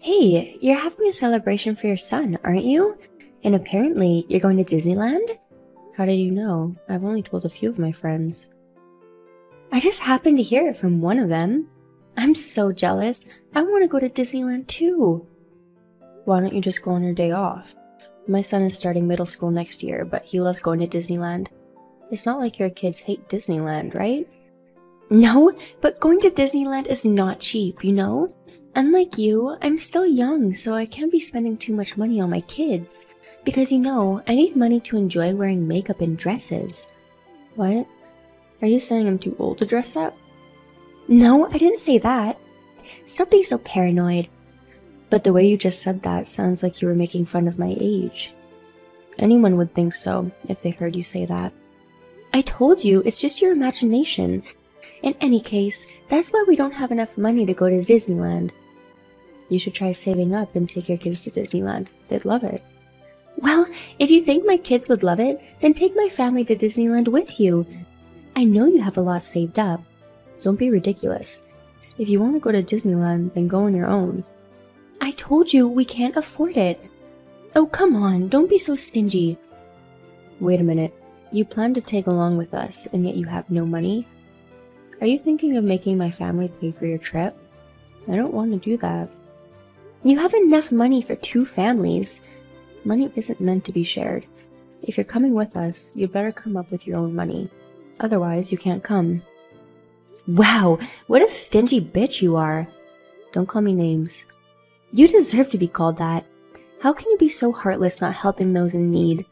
Hey, you're having a celebration for your son, aren't you? And apparently, you're going to Disneyland? How did you know? I've only told a few of my friends. I just happened to hear it from one of them. I'm so jealous. I want to go to Disneyland too. Why don't you just go on your day off? My son is starting middle school next year, but he loves going to Disneyland. It's not like your kids hate Disneyland, right? No, but going to Disneyland is not cheap, you know? Unlike you, I'm still young, so I can't be spending too much money on my kids. Because I need money to enjoy wearing makeup and dresses. What? Are you saying I'm too old to dress up? No, I didn't say that. Stop being so paranoid. But the way you just said that sounds like you were making fun of my age. Anyone would think so if they heard you say that. I told you, it's just your imagination. In any case, that's why we don't have enough money to go to Disneyland. You should try saving up and take your kids to Disneyland. They'd love it. Well, if you think my kids would love it, then take my family to Disneyland with you. I know you have a lot saved up. Don't be ridiculous. If you want to go to Disneyland, then go on your own. I told you we can't afford it. Oh, come on, don't be so stingy. Wait a minute. You plan to tag along with us, and yet you have no money? Are you thinking of making my family pay for your trip? I don't want to do that. You have enough money for 2 families. Money isn't meant to be shared. If you're coming with us, you'd better come up with your own money. Otherwise, you can't come. Wow, what a stingy bitch you are. Don't call me names. You deserve to be called that. How can you be so heartless not helping those in need?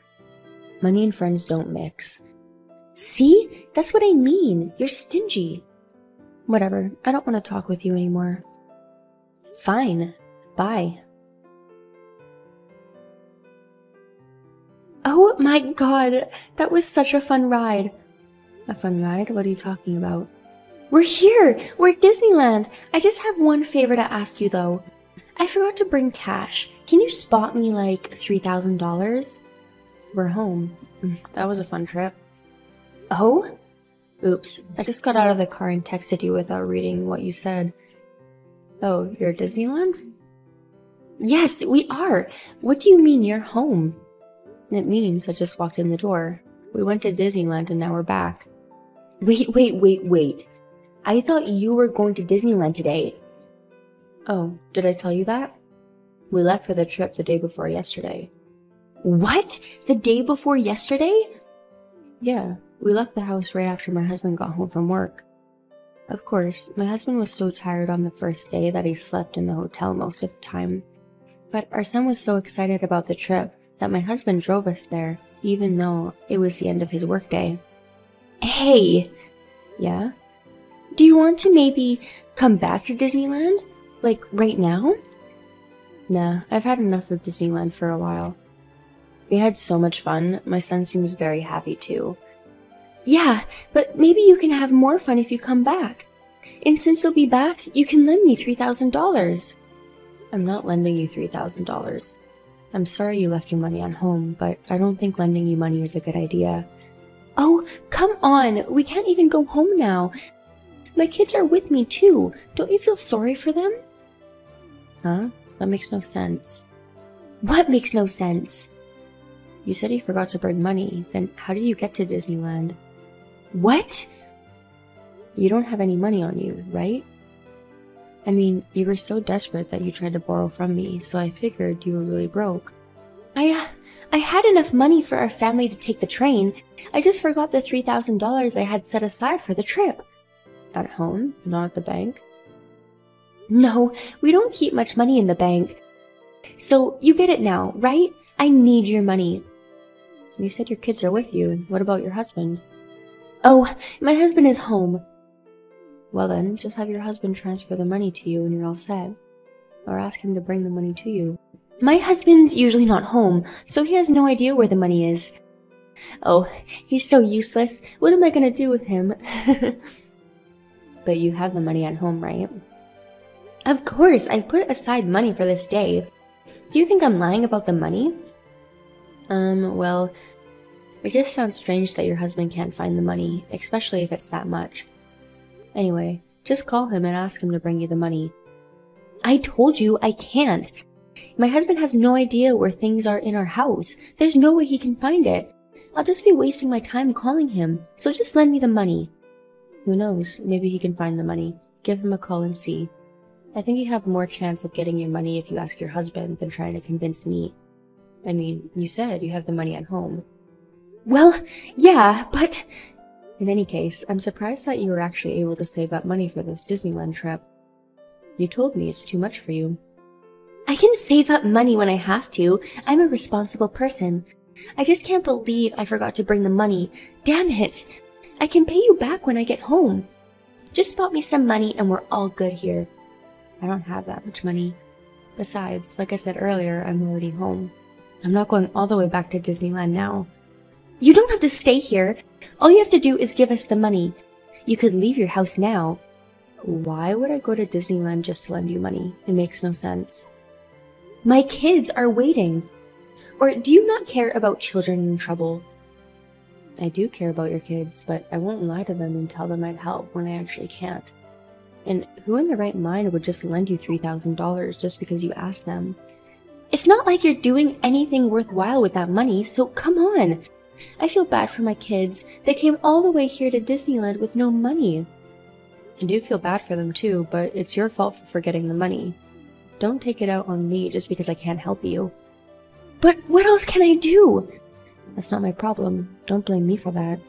Money and friends don't mix. See? That's what I mean. You're stingy. Whatever. I don't want to talk with you anymore. Fine. Bye. Oh my god. That was such a fun ride. A fun ride? What are you talking about? We're here! We're at Disneyland! I just have one favor to ask you though. I forgot to bring cash. Can you spot me like $3,000? We're home. That was a fun trip. Oh? Oops, I just got out of the car and texted you without reading what you said. Oh, you're at Disneyland? Yes, we are! What do you mean you're home? It means I just walked in the door. We went to Disneyland and now we're back. Wait. I thought you were going to Disneyland today. Oh, did I tell you that? We left for the trip the day before yesterday. What? The day before yesterday? Yeah, we left the house right after my husband got home from work. Of course, my husband was so tired on the first day that he slept in the hotel most of the time. But our son was so excited about the trip that my husband drove us there, even though it was the end of his workday. Hey! Yeah? Do you want to maybe come back to Disneyland? Like, right now? Nah, I've had enough of Disneyland for a while. We had so much fun. My son seems very happy too. Yeah, but maybe you can have more fun if you come back. And since you'll be back, you can lend me $3,000. I'm not lending you $3,000. I'm sorry you left your money at home, but I don't think lending you money is a good idea. Oh, come on! We can't even go home now. My kids are with me too. Don't you feel sorry for them? Huh? That makes no sense. What makes no sense? You said you forgot to bring money, then how did you get to Disneyland? What? You don't have any money on you, right? I mean, you were so desperate that you tried to borrow from me, so I figured you were really broke. I had enough money for our family to take the train. I just forgot the $3,000 I had set aside for the trip. At home, not at the bank? No, we don't keep much money in the bank. So, you get it now, right? I need your money. You said your kids are with you. What about your husband? Oh, my husband is home. Well then, just have your husband transfer the money to you and you're all set. Or ask him to bring the money to you. My husband's usually not home, so he has no idea where the money is. Oh, he's so useless. What am I gonna do with him? But you have the money at home, right? Of course, I've put aside money for this day. Do you think I'm lying about the money? Well, it just sounds strange that your husband can't find the money, especially if it's that much. Anyway, just call him and ask him to bring you the money. I told you I can't. My husband has no idea where things are in our house. There's no way he can find it. I'll just be wasting my time calling him, so just lend me the money. Who knows, maybe he can find the money. Give him a call and see. I think you have more chance of getting your money if you ask your husband than trying to convince me. I mean, you said you have the money at home. Well, yeah, but... In any case, I'm surprised that you were actually able to save up money for this Disneyland trip. You told me it's too much for you. I can save up money when I have to. I'm a responsible person. I just can't believe I forgot to bring the money. Damn it! I can pay you back when I get home. Just spot me some money and we're all good here. I don't have that much money. Besides, like I said earlier, I'm already home. I'm not going all the way back to Disneyland now. You don't have to stay here. All you have to do is give us the money. You could leave your house now. Why would I go to Disneyland just to lend you money? It makes no sense. My kids are waiting. Or do you not care about children in trouble? I do care about your kids, but I won't lie to them and tell them I'd help when I actually can't. And who in their right mind would just lend you $3,000 just because you asked them? It's not like you're doing anything worthwhile with that money, so come on. I feel bad for my kids. They came all the way here to Disneyland with no money. I do feel bad for them too, but it's your fault for forgetting the money. Don't take it out on me just because I can't help you. But what else can I do? That's not my problem. Don't blame me for that.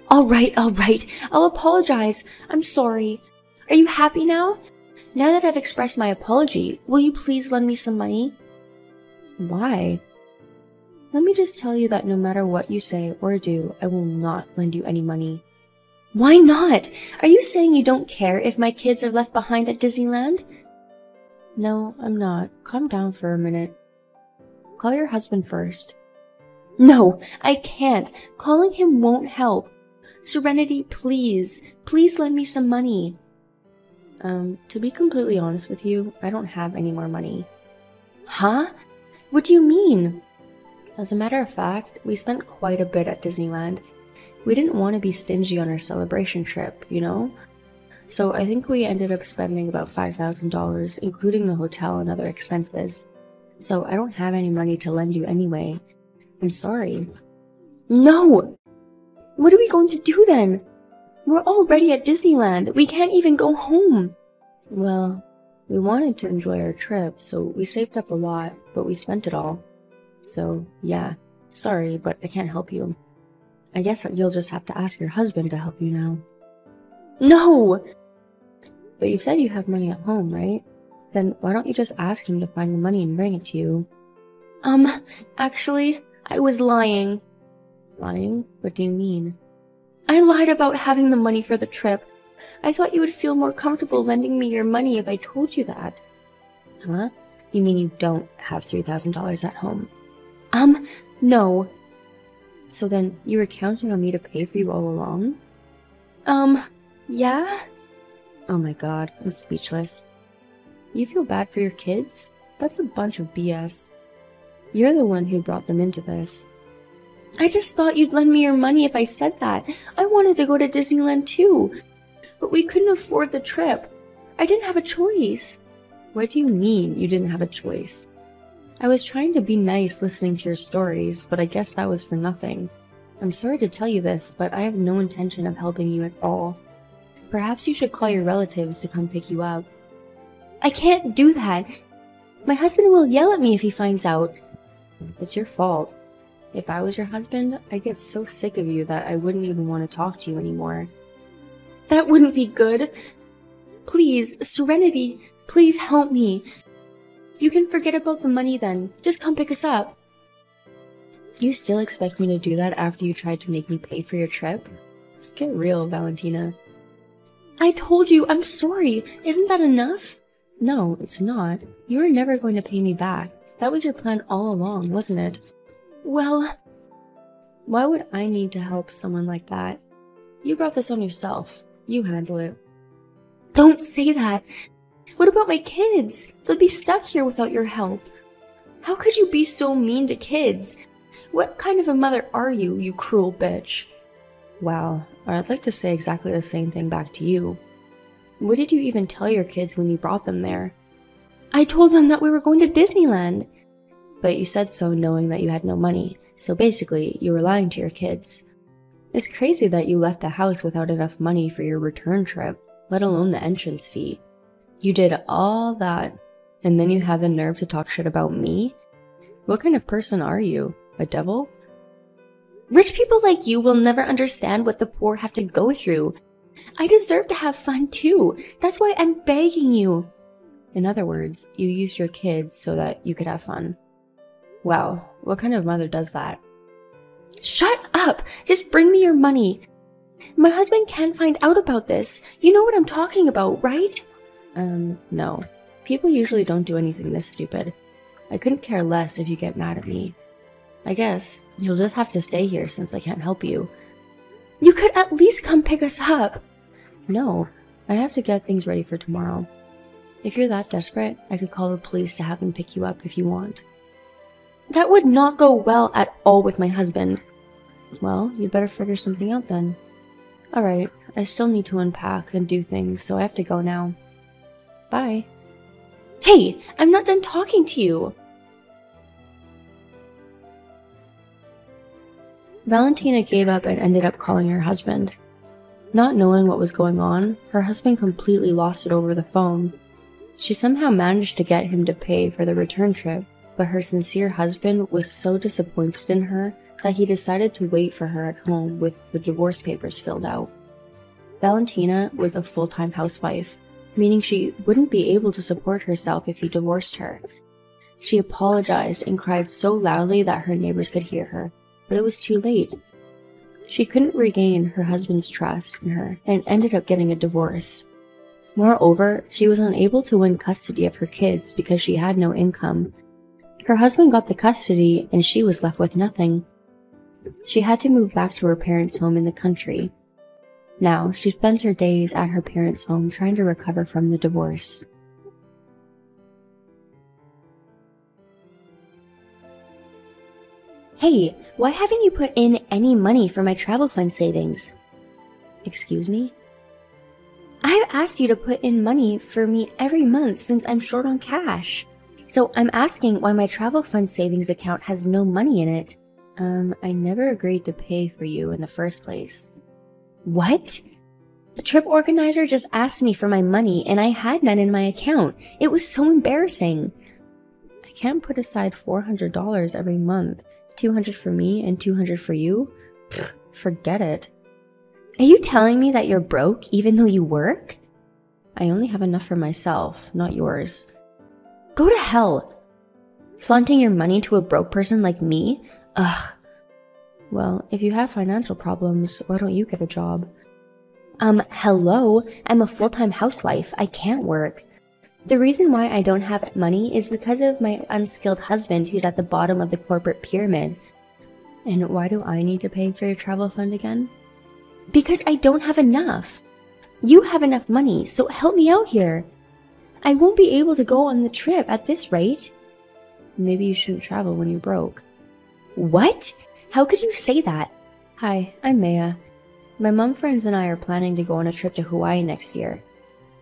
All right. I'll apologize. I'm sorry. Are you happy now? Now that I've expressed my apology, will you please lend me some money? Why? Let me just tell you that no matter what you say or do, I will not lend you any money. Why not? Are you saying you don't care if my kids are left behind at Disneyland? No, I'm not. Calm down for a minute. Call your husband first. No, I can't. Calling him won't help. Serenity, please. Please lend me some money. To be completely honest with you, I don't have any more money. Huh? What do you mean? As a matter of fact, we spent quite a bit at Disneyland. We didn't want to be stingy on our celebration trip, you know? So I think we ended up spending about $5,000, including the hotel and other expenses. So I don't have any money to lend you anyway. I'm sorry. No! What are we going to do then? We're already at Disneyland. We can't even go home. Well, we wanted to enjoy our trip, so we saved up a lot, but we spent it all. So, yeah. Sorry, but I can't help you. I guess you'll just have to ask your husband to help you now. No! But you said you have money at home, right? Then why don't you just ask him to find the money and bring it to you? Actually, I was lying. Lying? What do you mean? I lied about having the money for the trip. I thought you would feel more comfortable lending me your money if I told you that. Huh? You mean you don't have $3,000 at home? No. So then, you were counting on me to pay for you all along? Yeah? Oh my god, I'm speechless. You feel bad for your kids? That's a bunch of BS. You're the one who brought them into this. I just thought you'd lend me your money if I said that. I wanted to go to Disneyland too. But we couldn't afford the trip. I didn't have a choice. What do you mean you didn't have a choice? I was trying to be nice listening to your stories, but I guess that was for nothing. I'm sorry to tell you this, but I have no intention of helping you at all. Perhaps you should call your relatives to come pick you up. I can't do that. My husband will yell at me if he finds out. It's your fault. If I was your husband, I'd get so sick of you that I wouldn't even want to talk to you anymore. That wouldn't be good. Please, Serenity, please help me. You can forget about the money then. Just come pick us up. You still expect me to do that after you tried to make me pay for your trip? Get real, Valentina. I told you, I'm sorry. Isn't that enough? No, it's not. You were never going to pay me back. That was your plan all along, wasn't it? Well, why would I need to help someone like that? You brought this on yourself. You handle it. Don't say that. What about my kids? They'll be stuck here without your help. How could you be so mean to kids? What kind of a mother are you, you cruel bitch? Wow, I'd like to say exactly the same thing back to you. What did you even tell your kids when you brought them there? I told them that we were going to Disneyland. But you said so knowing that you had no money, so basically, you were lying to your kids. It's crazy that you left the house without enough money for your return trip, let alone the entrance fee. You did all that, and then you have the nerve to talk shit about me? What kind of person are you? A devil? Rich people like you will never understand what the poor have to go through. I deserve to have fun too. That's why I'm begging you. In other words, you used your kids so that you could have fun. Wow, what kind of mother does that? Shut up! Just bring me your money. My husband can't find out about this. You know what I'm talking about, right? No. People usually don't do anything this stupid. I couldn't care less if you get mad at me. I guess you'll just have to stay here since I can't help you. You could at least come pick us up. No, I have to get things ready for tomorrow. If you're that desperate, I could call the police to have them pick you up if you want. That would not go well at all with my husband. Well, you'd better figure something out then. Alright, I still need to unpack and do things, so I have to go now. Bye. Hey, I'm not done talking to you! Valentina gave up and ended up calling her husband. Not knowing what was going on, her husband completely lost it over the phone. She somehow managed to get him to pay for the return trip, but her sincere husband was so disappointed in her that he decided to wait for her at home with the divorce papers filled out. Valentina was a full-time housewife, meaning she wouldn't be able to support herself if he divorced her. She apologized and cried so loudly that her neighbors could hear her, but it was too late. She couldn't regain her husband's trust in her and ended up getting a divorce. Moreover, she was unable to win custody of her kids because she had no income. Her husband got the custody and she was left with nothing. She had to move back to her parents' home in the country. Now, she spends her days at her parents' home trying to recover from the divorce. Hey, why haven't you put in any money for my travel fund savings? Excuse me? I have asked you to put in money for me every month since I'm short on cash. So I'm asking why my travel fund savings account has no money in it. I never agreed to pay for you in the first place. What? The trip organizer just asked me for my money and I had none in my account. It was so embarrassing. I can't put aside $400 every month. $200 for me and $200 for you? Pfft, forget it. Are you telling me that you're broke even though you work? I only have enough for myself, not yours. Go to hell! Flaunting your money to a broke person like me? Ugh. Well, if you have financial problems, why don't you get a job? Hello? I'm a full-time housewife. I can't work. The reason why I don't have money is because of my unskilled husband who's at the bottom of the corporate pyramid. And why do I need to pay for your travel fund again? Because I don't have enough. You have enough money, so help me out here. I won't be able to go on the trip at this rate. Maybe you shouldn't travel when you're broke. What? How could you say that? Hi, I'm Maya. My mom friends and I are planning to go on a trip to Hawaii next year.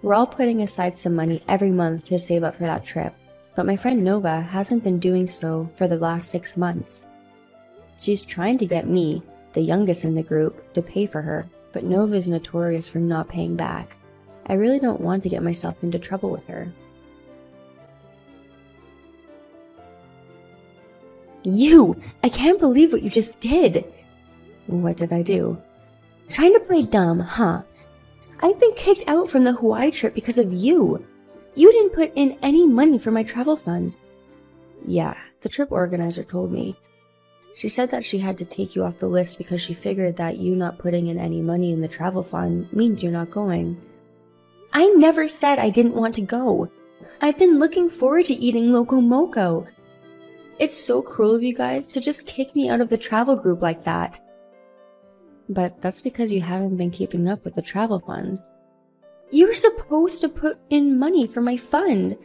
We're all putting aside some money every month to save up for that trip, but my friend Nova hasn't been doing so for the last 6 months. She's trying to get me, the youngest in the group, to pay for her, but Nova is notorious for not paying back. I really don't want to get myself into trouble with her. You! I can't believe what you just did! What did I do? Trying to play dumb, huh? I've been kicked out from the Hawaii trip because of you. You didn't put in any money for my travel fund. Yeah, the trip organizer told me. She said that she had to take you off the list because she figured that you not putting in any money in the travel fund means you're not going. I never said I didn't want to go. I've been looking forward to eating Loco Moco. It's so cruel of you guys to just kick me out of the travel group like that. But that's because you haven't been keeping up with the travel fund. You were supposed to put in money for my fund.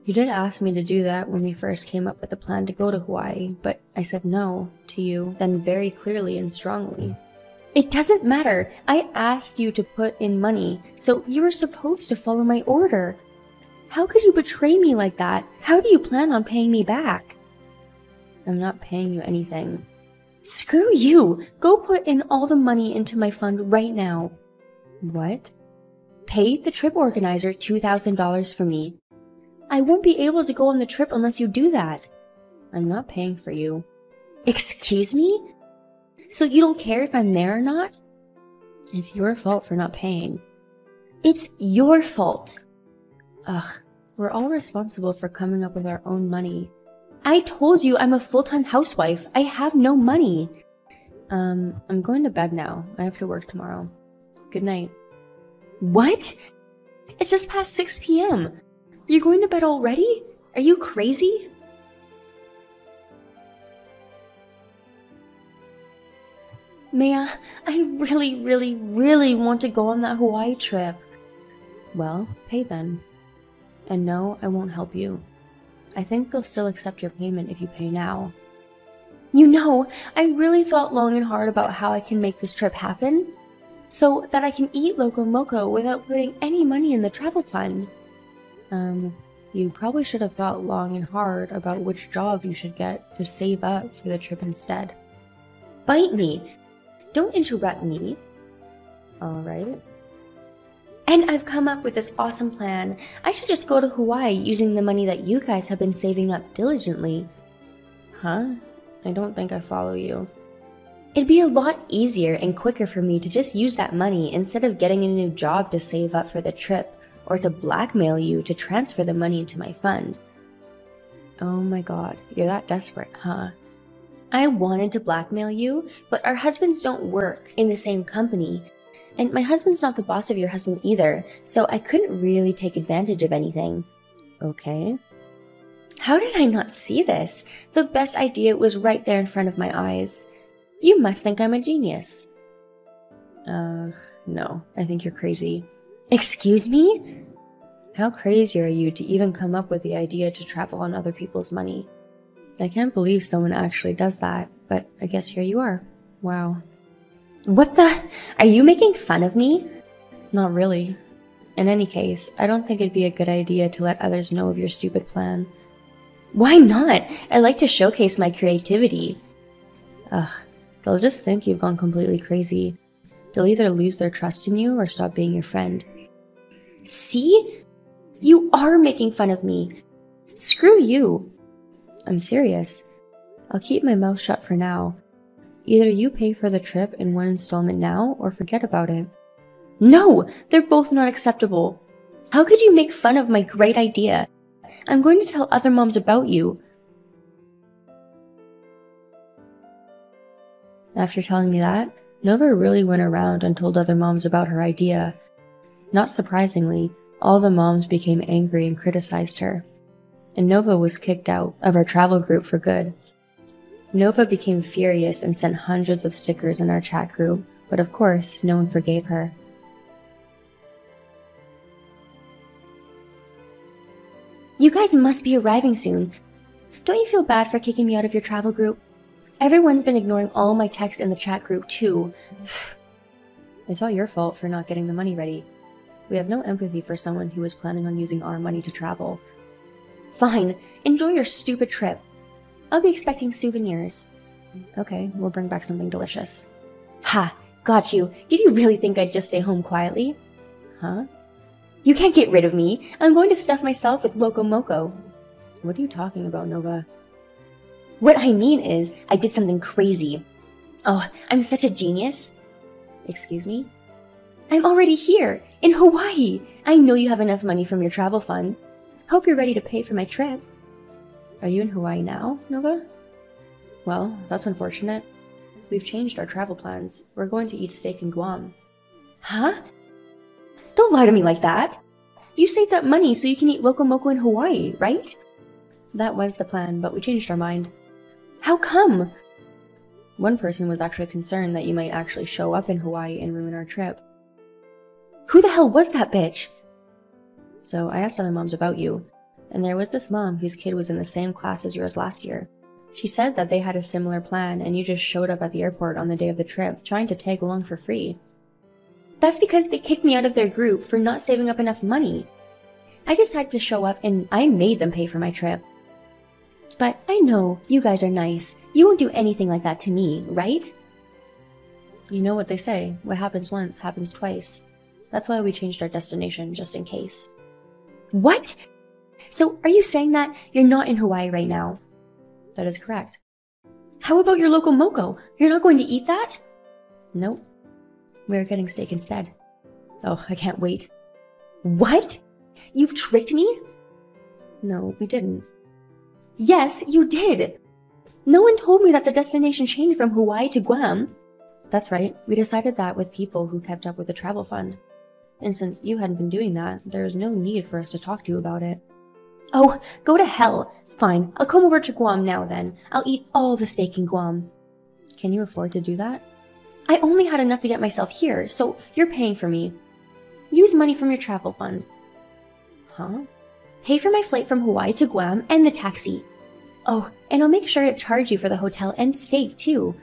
You did ask me to do that when we first came up with the plan to go to Hawaii, but I said no to you then very clearly and strongly. It doesn't matter. I asked you to put in money, so you were supposed to follow my order. How could you betray me like that? How do you plan on paying me back? I'm not paying you anything. Screw you! Go put in all the money into my fund right now. What? Pay the trip organizer $2,000 for me. I won't be able to go on the trip unless you do that. I'm not paying for you. Excuse me? So you don't care if I'm there or not? It's your fault for not paying. It's your fault. Ugh, we're all responsible for coming up with our own money. I told you I'm a full-time housewife. I have no money. I'm going to bed now. I have to work tomorrow. Good night. What? It's just past 6 p.m. You're going to bed already? Are you crazy? Maya, I really want to go on that Hawaii trip. Well, pay then. And no, I won't help you. I think they'll still accept your payment if you pay now. You know, I really thought long and hard about how I can make this trip happen, so that I can eat Loco Moco without putting any money in the travel fund. You probably should have thought long and hard about which job you should get to save up for the trip instead. Bite me! Don't interrupt me. Alright. And I've come up with this awesome plan. I should just go to Hawaii using the money that you guys have been saving up diligently. Huh? I don't think I follow you. It'd be a lot easier and quicker for me to just use that money instead of getting a new job to save up for the trip, or to blackmail you to transfer the money into my fund. Oh my god, you're that desperate, huh? I wanted to blackmail you, but our husbands don't work in the same company, and my husband's not the boss of your husband either, so I couldn't really take advantage of anything. Okay. How did I not see this? The best idea was right there in front of my eyes. You must think I'm a genius. No, I think you're crazy. Excuse me? How crazy are you to even come up with the idea to travel on other people's money? I can't believe someone actually does that, but I guess here you are. Wow. What the? Are you making fun of me? Not really. In any case, I don't think it'd be a good idea to let others know of your stupid plan. Why not? I like to showcase my creativity. Ugh, they'll just think you've gone completely crazy. They'll either lose their trust in you or stop being your friend. See? You are making fun of me. Screw you. I'm serious. I'll keep my mouth shut for now. Either you pay for the trip in one installment now or forget about it. No! They're both not acceptable. How could you make fun of my great idea? I'm going to tell other moms about you. After telling me that, Nova really went around and told other moms about her idea. Not surprisingly, all the moms became angry and criticized her. And Nova was kicked out of our travel group for good. Nova became furious and sent hundreds of stickers in our chat group, but of course, no one forgave her. You guys must be arriving soon. Don't you feel bad for kicking me out of your travel group? Everyone's been ignoring all my texts in the chat group too. It's all your fault for not getting the money ready. We have no empathy for someone who was planning on using our money to travel. Fine, enjoy your stupid trip. I'll be expecting souvenirs. Okay, we'll bring back something delicious. Ha! Got you. Did you really think I'd just stay home quietly? Huh? You can't get rid of me. I'm going to stuff myself with Loco Moco. What are you talking about, Nova? What I mean is, I did something crazy. Oh, I'm such a genius. Excuse me? I'm already here, in Hawaii. I know you have enough money from your travel fund. Hope you're ready to pay for my trip. Are you in Hawaii now, Nova? Well, that's unfortunate. We've changed our travel plans. We're going to eat steak in Guam. Huh? Don't lie to me like that. You saved up money so you can eat Loco Moco in Hawaii, right? That was the plan, but we changed our mind. How come? One person was actually concerned that you might actually show up in Hawaii and ruin our trip. Who the hell was that bitch? So I asked other moms about you, and there was this mom whose kid was in the same class as yours last year. She said that they had a similar plan and you just showed up at the airport on the day of the trip, trying to tag along for free. That's because they kicked me out of their group for not saving up enough money. I decided to show up and I made them pay for my trip. But I know, you guys are nice. You won't do anything like that to me, right? You know what they say, what happens once happens twice. That's why we changed our destination, just in case. What? So are you saying that you're not in Hawaii right now? That is correct. How about your local moco? You're not going to eat that? Nope. We're getting steak instead. Oh, I can't wait. What? You've tricked me? No, we didn't. Yes, you did! No one told me that the destination changed from Hawaii to Guam. That's right, we decided that with people who kept up with the travel fund. And since you hadn't been doing that, there was no need for us to talk to you about it. Oh, go to hell! Fine, I'll come over to Guam now then. I'll eat all the steak in Guam. Can you afford to do that? I only had enough to get myself here, so you're paying for me. Use money from your travel fund. Huh? Pay for my flight from Hawaii to Guam and the taxi. Oh, and I'll make sure to charge you for the hotel and steak too.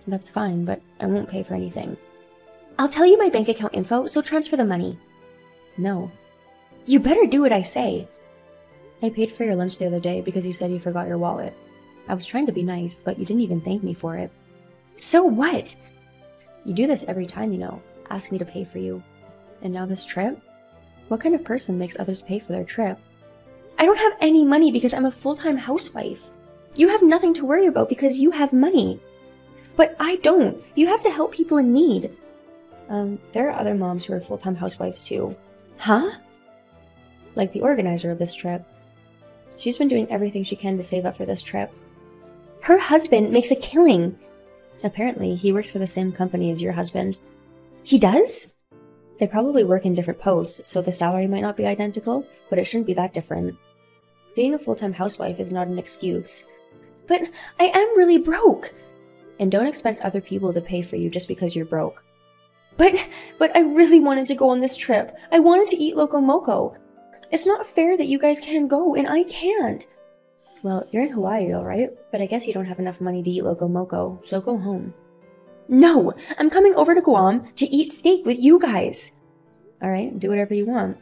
That's fine, but I won't pay for anything. I'll tell you my bank account info, so transfer the money. No. You better do what I say. I paid for your lunch the other day because you said you forgot your wallet. I was trying to be nice, but you didn't even thank me for it. So what? You do this every time, you know. Ask me to pay for you. And now this trip? What kind of person makes others pay for their trip? I don't have any money because I'm a full-time housewife. You have nothing to worry about because you have money. But I don't. You have to help people in need. There are other moms who are full-time housewives too. Huh? Like the organizer of this trip. She's been doing everything she can to save up for this trip. Her husband makes a killing. Apparently, he works for the same company as your husband. He does? They probably work in different posts, so the salary might not be identical, but it shouldn't be that different. Being a full-time housewife is not an excuse. But I am really broke! And don't expect other people to pay for you just because you're broke. But I really wanted to go on this trip. I wanted to eat Loco Moco. It's not fair that you guys can go and I can't. Well, you're in Hawaii, alright? But I guess you don't have enough money to eat Loco Moco, so go home. No! I'm coming over to Guam to eat steak with you guys! Alright, do whatever you want.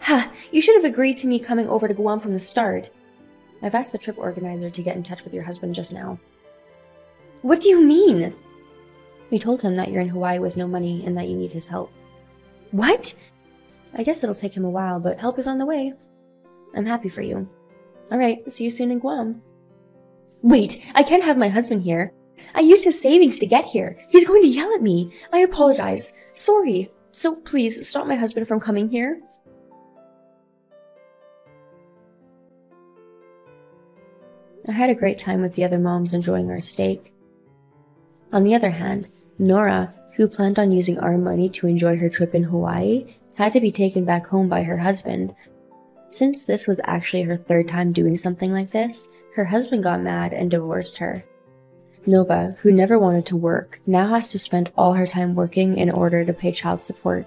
Ha! You should have agreed to me coming over to Guam from the start. I've asked the trip organizer to get in touch with your husband just now. What do you mean? We told him that you're in Hawaii with no money and that you need his help. What? I guess it'll take him a while, but help is on the way. I'm happy for you. Alright, see you soon in Guam. Wait, I can't have my husband here. I used his savings to get here. He's going to yell at me. I apologize. Sorry. So please, stop my husband from coming here. I had a great time with the other moms enjoying our steak. On the other hand, Nora, who planned on using our money to enjoy her trip in Hawaii, had to be taken back home by her husband. Since this was actually her third time doing something like this, her husband got mad and divorced her. Nova, who never wanted to work, now has to spend all her time working in order to pay child support.